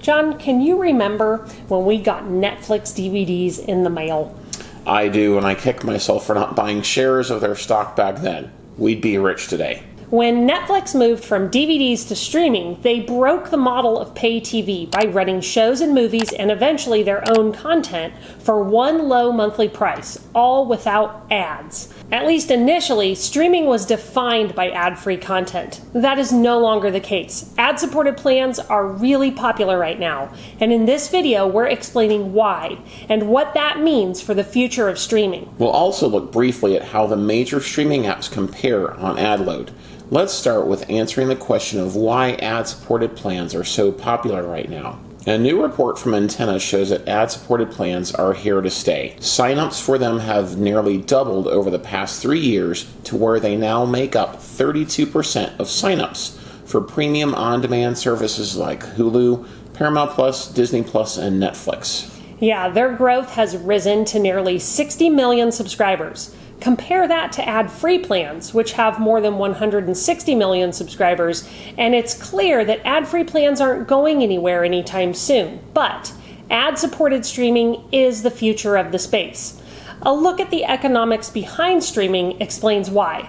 John, can you remember when we got Netflix DVDs in the mail? I do, and I kick myself for not buying shares of their stock back then. We'd be rich today. When Netflix moved from DVDs to streaming, they broke the model of pay TV by running shows and movies and eventually their own content for one low monthly price, all without ads. At least initially, streaming was defined by ad-free content. That is no longer the case. Ad-supported plans are really popular right now, and in this video, we're explaining why and what that means for the future of streaming. We'll also look briefly at how the major streaming apps compare on ad load. Let's start with answering the question of why ad-supported plans are so popular right now. A new report from Antenna shows that ad-supported plans are here to stay. Sign-ups for them have nearly doubled over the past 3 years to where they now make up 32% of sign-ups for premium on-demand services like Hulu, Paramount Plus, Disney Plus, and Netflix. Yeah, their growth has risen to nearly 60 million subscribers. Compare that to ad-free plans, which have more than 160 million subscribers, and it's clear that ad-free plans aren't going anywhere anytime soon. But ad-supported streaming is the future of the space. A look at the economics behind streaming explains why.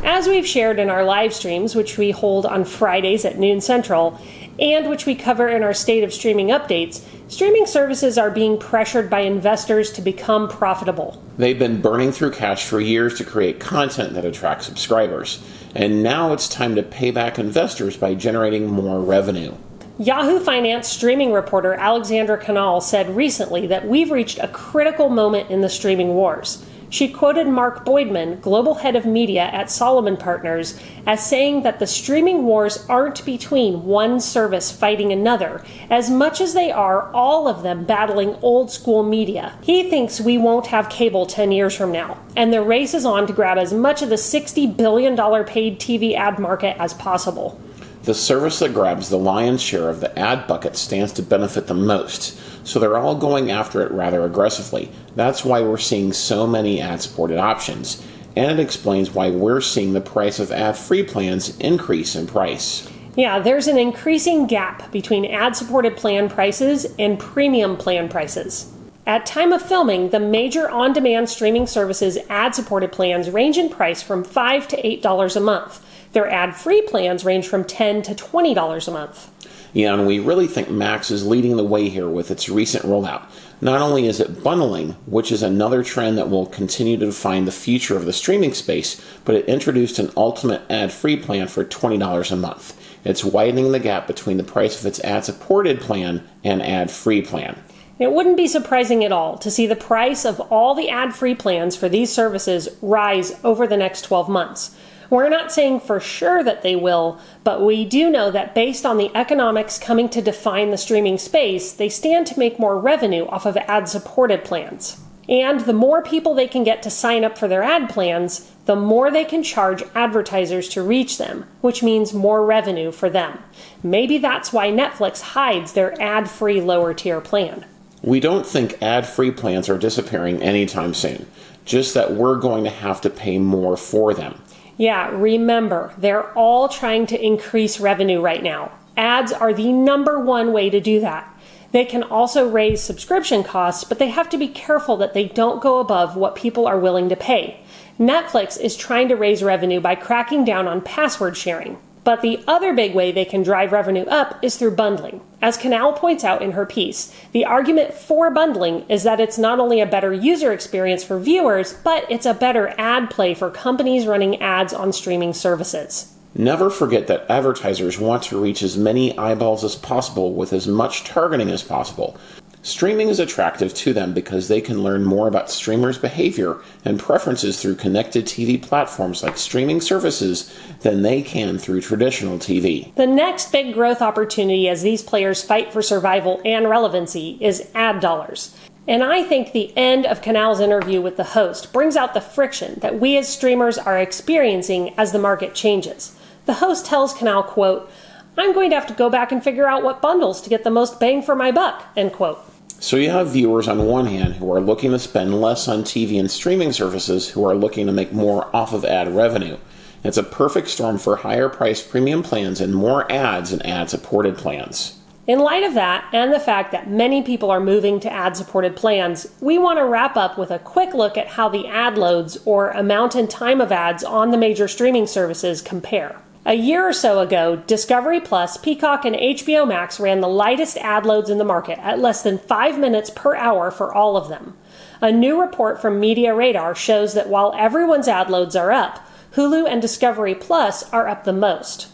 As we've shared in our live streams, which we hold on Fridays at noon Central, and which we cover in our State of Streaming updates, streaming services are being pressured by investors to become profitable. They've been burning through cash for years to create content that attracts subscribers, and now it's time to pay back investors by generating more revenue. Yahoo Finance streaming reporter Alexandra Canal said recently that we've reached a critical moment in the streaming wars. She quoted Mark Boydman, global head of media at Solomon Partners, as saying that the streaming wars aren't between one service fighting another, as much as they are all of them battling old school media. He thinks we won't have cable 10 years from now, and the race is on to grab as much of the $60 billion paid TV ad market as possible. The service that grabs the lion's share of the ad bucket stands to benefit the most, so they're all going after it rather aggressively. That's why we're seeing so many ad-supported options, and it explains why we're seeing the price of ad-free plans increase in price. Yeah, there's an increasing gap between ad-supported plan prices and premium plan prices. At time of filming, the major on-demand streaming services ad-supported plans range in price from $5 to $8 a month. Their ad-free plans range from $10 to $20 a month. Yeah, and we really think Max is leading the way here with its recent rollout. Not only is it bundling, which is another trend that will continue to define the future of the streaming space, but it introduced an ultimate ad-free plan for $20 a month. It's widening the gap between the price of its ad-supported plan and ad-free plan. It wouldn't be surprising at all to see the price of all the ad-free plans for these services rise over the next 12 months. We're not saying for sure that they will, but we do know that based on the economics coming to define the streaming space, they stand to make more revenue off of ad-supported plans. And the more people they can get to sign up for their ad plans, the more they can charge advertisers to reach them, which means more revenue for them. Maybe that's why Netflix hides their ad-free lower tier plan. We don't think ad-free plans are disappearing anytime soon, just that we're going to have to pay more for them. Yeah, remember, they're all trying to increase revenue right now. Ads are the #1 way to do that. They can also raise subscription costs, but they have to be careful that they don't go above what people are willing to pay. Netflix is trying to raise revenue by cracking down on password sharing. But the other big way they can drive revenue up is through bundling. As Canal points out in her piece, the argument for bundling is that it's not only a better user experience for viewers, but it's a better ad play for companies running ads on streaming services. Never forget that advertisers want to reach as many eyeballs as possible with as much targeting as possible. Streaming is attractive to them because they can learn more about streamers' behavior and preferences through connected TV platforms like streaming services than they can through traditional TV. The next big growth opportunity as these players fight for survival and relevancy is ad dollars. And I think the end of Canal's interview with the host brings out the friction that we as streamers are experiencing as the market changes. The host tells Canal, quote, "I'm going to have to go back and figure out what bundles to get the most bang for my buck," end quote. So you have viewers on one hand who are looking to spend less on TV and streaming services who are looking to make more off of ad revenue. It's a perfect storm for higher priced premium plans and more ads and ad-supported plans. In light of that, and the fact that many people are moving to ad-supported plans, we want to wrap up with a quick look at how the ad loads, or amount and time of ads on the major streaming services, compare. A year or so ago, Discovery Plus, Peacock, and HBO Max ran the lightest ad loads in the market at less than 5 minutes per hour for all of them. A new report from Media Radar shows that while everyone's ad loads are up, Hulu and Discovery Plus are up the most.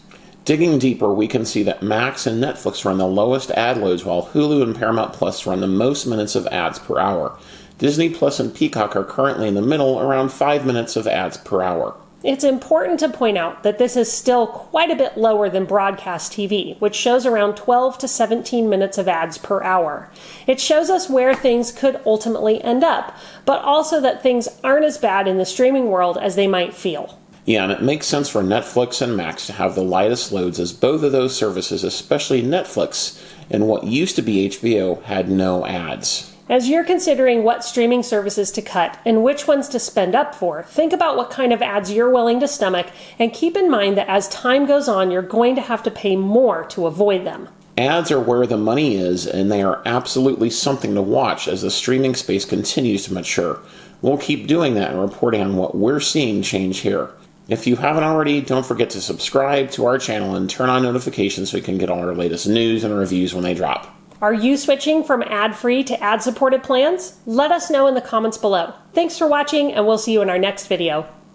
Digging deeper, we can see that Max and Netflix run the lowest ad loads, while Hulu and Paramount Plus run the most minutes of ads per hour. Disney Plus and Peacock are currently in the middle, around 5 minutes of ads per hour. It's important to point out that this is still quite a bit lower than broadcast TV, which shows around 12 to 17 minutes of ads per hour. It shows us where things could ultimately end up, but also that things aren't as bad in the streaming world as they might feel. Yeah, and it makes sense for Netflix and Max to have the lightest loads, as both of those services, especially Netflix and what used to be HBO, had no ads. As you're considering what streaming services to cut and which ones to spend up for, think about what kind of ads you're willing to stomach, and keep in mind that as time goes on, you're going to have to pay more to avoid them. Ads are where the money is, and they are absolutely something to watch as the streaming space continues to mature. We'll keep doing that and reporting on what we're seeing change here. If you haven't already, don't forget to subscribe to our channel and turn on notifications so you can get all our latest news and reviews when they drop. Are you switching from ad-free to ad-supported plans? Let us know in the comments below. Thanks for watching, and we'll see you in our next video.